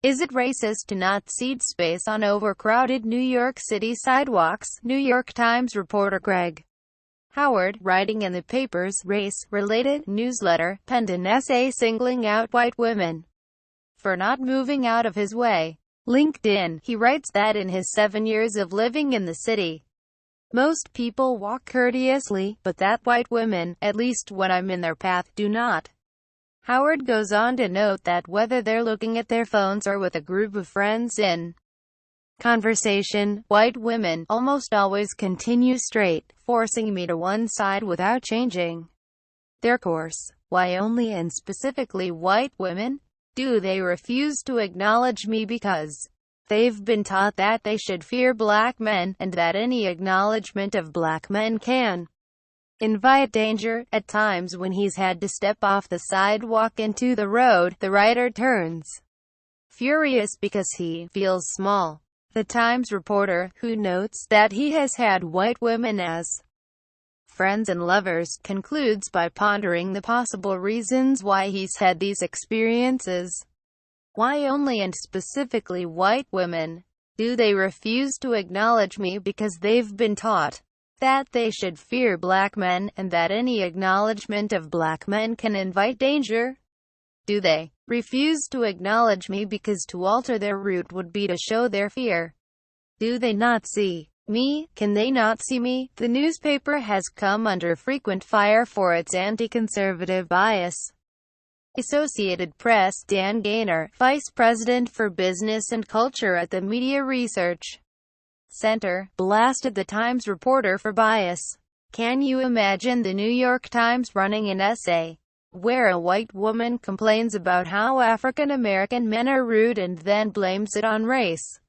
Is it racist to not cede space on overcrowded New York City sidewalks? New York Times reporter Greg Howard, writing in the paper's race-related newsletter, penned an essay singling out white women for not moving out of his way. LinkedIn, he writes that in his 7 years of living in the city, most people walk courteously, but that white women, at least when I'm in their path, do not. Howard goes on to note that whether they're looking at their phones or with a group of friends in conversation, white women almost always continue straight, forcing me to one side without changing their course. Why only and specifically white women? Do they refuse to acknowledge me because they've been taught that they should fear black men, and that any acknowledgement of black men can invite danger? At times when he's had to step off the sidewalk into the road, the writer turns furious because he feels small. The Times reporter, who notes that he has had white women as friends and lovers, concludes by pondering the possible reasons why he's had these experiences. Why only and specifically white women? Do they refuse to acknowledge me because they've been taught that they should fear black men, and that any acknowledgement of black men can invite danger? Do they refuse to acknowledge me because to alter their route would be to show their fear? Do they not see me? Can they not see me? The newspaper has come under frequent fire for its anti-conservative bias. Associated Press' Dan Gaynor, vice president for business and culture at the Media Research Center, blasted the Times reporter for bias. Can you imagine the New York Times running an essay where a white woman complains about how African American men are rude and then blames it on race?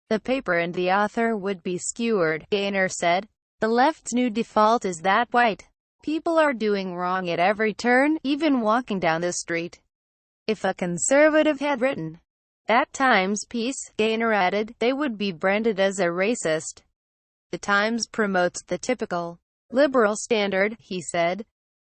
The paper and the author would be skewered, Gaynor said. The left's new default is that white people are doing wrong at every turn, even walking down the street. If a conservative had written that Times piece, Gaynor added, they would be branded as a racist. The Times promotes the typical liberal standard, he said.